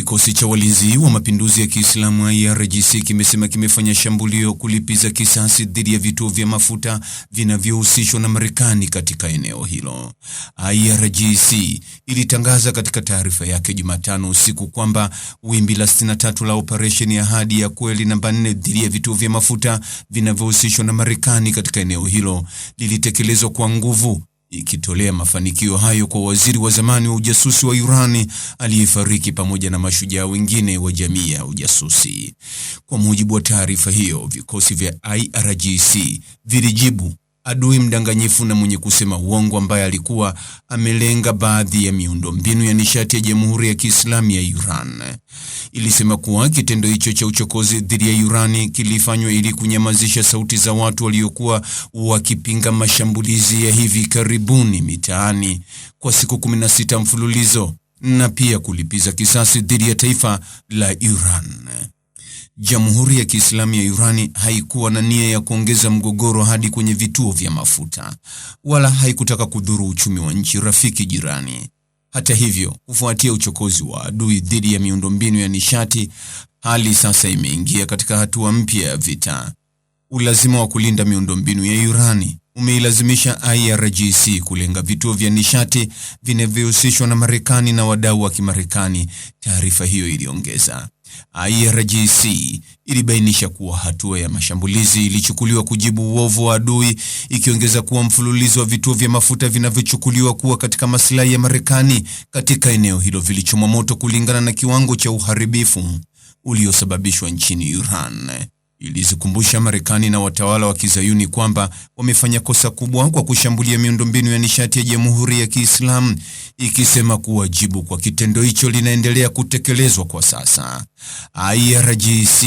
Kikosi cha walinzi wa mapinduzi ya Kiislamu IRGC kimesema kimefanya shambulio kulipiza kisasi dhidi ya vituo vya mafuta vinavyohusishwa na Marekani katika eneo hilo. IRGC ilitangaza katika taarifa yake Jumatano usiku kwamba wimbi la 63 la operesheni ya Ahadi ya Kweli namba 4 dhidi ya vituo vya mafuta vinavyohusishwa na Marekani katika eneo hilo lilitekelezwa kwa nguvu, ikitolea mafanikio hayo kwa waziri wa zamani wa ujasusi wa Irani aliyefariki pamoja na mashujaa wengine wa jamii ya ujasusi. Kwa mujibu wa taarifa hiyo, vikosi vya IRGC vilijibu adui mdanganyifu na mwenye kusema uongo ambaye alikuwa amelenga baadhi ya miundombinu ya nishati ya Jamhuri ya Kiislamu ya Iran. Ilisema kuwa kitendo hicho cha uchokozi dhidi ya Irani kilifanywa ili kunyamazisha sauti za watu waliokuwa wakipinga mashambulizi ya hivi karibuni mitaani kwa siku 16 mfululizo na pia kulipiza kisasi dhidi ya taifa la Iran. Jamhuri ya Kiislamu ya Irani haikuwa na nia ya kuongeza mgogoro hadi kwenye vituo vya mafuta, wala haikutaka kudhuru uchumi wa nchi rafiki jirani. Hata hivyo, kufuatia uchokozi wa adui dhidi ya miundombinu ya nishati, hali sasa imeingia katika hatua mpya ya vita. Ulazima wa kulinda miundombinu ya Irani umeilazimisha IRGC kulenga vituo vya nishati vinavyohusishwa na Marekani na wadau wa Kimarekani, taarifa hiyo iliongeza. IRGC ilibainisha kuwa hatua ya mashambulizi ilichukuliwa kujibu uovu wa adui, ikiongeza kuwa mfululizo wa vituo vya mafuta vinavyochukuliwa kuwa katika maslahi ya Marekani katika eneo hilo vilichomwa moto kulingana na kiwango cha uharibifu uliosababishwa nchini Iran. Ilizikumbusha Marekani na watawala wa Kizayuni kwamba wamefanya kosa kubwa kwa kushambulia miundombinu ya nishati ya Jamhuri ya Kiislamu, ikisema kuwa jibu kwa kitendo hicho linaendelea kutekelezwa kwa sasa. IRGC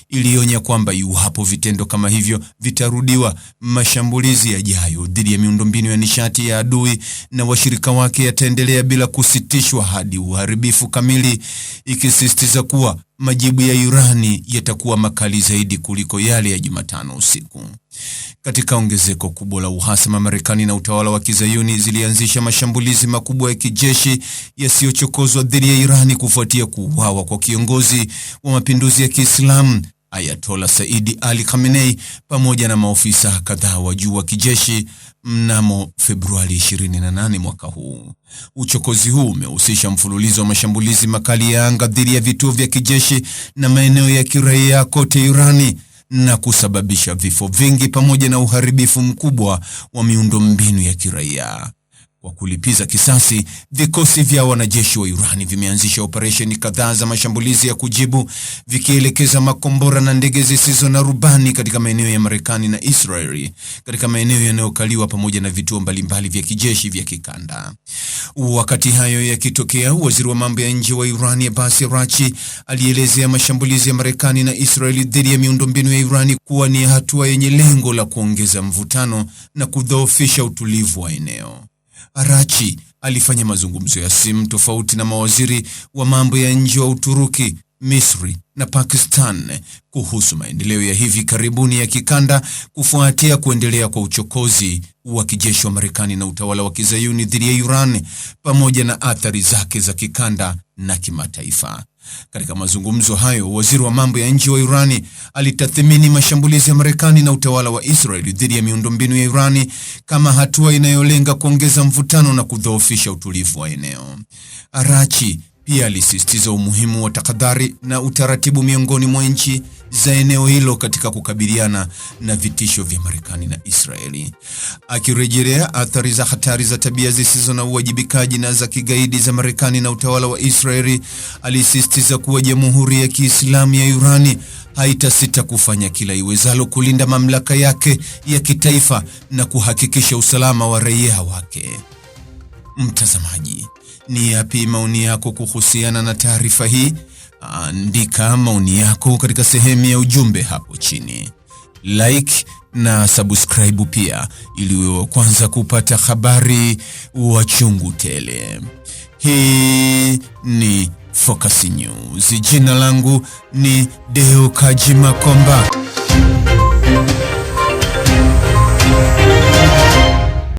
ilionya kwamba iwapo vitendo kama hivyo vitarudiwa, mashambulizi yajayo dhidi ya miundombinu ya nishati ya adui na washirika wake yataendelea bila kusitishwa hadi uharibifu kamili, ikisisitiza kuwa majibu ya Irani yatakuwa makali zaidi kuliko yale ya Jumatano usiku. Katika ongezeko kubwa la uhasama, Marekani na utawala wa Kizayuni zilianzisha mashambulizi makubwa ya kijeshi yasiyochokozwa dhidi ya Irani kufuatia kuuawa kwa kiongozi wa mapinduzi ya Kiislamu Ayatollah Said Ali Khamenei pamoja na maofisa kadhaa wa juu wa kijeshi mnamo Februari 28 mwaka huu. Uchokozi huu umehusisha mfululizo wa mashambulizi makali ya anga dhidi ya vituo vya kijeshi na maeneo ya kiraia kote Irani na kusababisha vifo vingi pamoja na uharibifu mkubwa wa miundombinu ya kiraia. Kwa kulipiza kisasi, vikosi vya wanajeshi wa Irani vimeanzisha operesheni kadhaa za mashambulizi ya kujibu, vikielekeza makombora na ndege zisizo na rubani katika maeneo ya Marekani na Israeli, katika maeneo yanayokaliwa pamoja na vituo mbalimbali vya kijeshi vya kikanda. Wakati hayo yakitokea, waziri wa mambo ya nje wa Irani Abbas Araghchi alielezea mashambulizi ya Marekani na Israeli dhidi ya miundombinu ya Irani kuwa ni hatua yenye lengo la kuongeza mvutano na kudhoofisha utulivu wa eneo. Araghchi alifanya mazungumzo ya simu tofauti na mawaziri wa mambo ya nje wa Uturuki, Misri na Pakistan kuhusu maendeleo ya hivi karibuni ya kikanda kufuatia kuendelea kwa uchokozi wa kijeshi wa Marekani na utawala wa Kizayuni dhidi ya Iran pamoja na athari zake za kikanda na kimataifa. Katika mazungumzo hayo, waziri wa mambo ya nje wa Irani alitathmini mashambulizi ya Marekani na utawala wa Israeli dhidi ya miundombinu ya Irani kama hatua inayolenga kuongeza mvutano na kudhoofisha utulivu wa eneo. Araghchi pia alisisitiza umuhimu wa tahadhari na utaratibu miongoni mwa nchi za eneo hilo katika kukabiliana na vitisho vya Marekani na Israeli. Akirejelea athari za hatari za tabia zisizo na uwajibikaji na za kigaidi za Marekani na utawala wa Israeli, alisisitiza kuwa Jamhuri ya Kiislamu ya Irani haitasita kufanya kila iwezalo kulinda mamlaka yake ya kitaifa na kuhakikisha usalama wa raia wake. Mtazamaji, ni yapi maoni yako kuhusiana na taarifa hii? Andika maoni yako katika sehemu ya ujumbe hapo chini. Like na subscribe pia ili uwe wa kwanza kupata habari wa chungu tele. Hii ni Focus News. Jina langu ni Deo Kaji Makomba.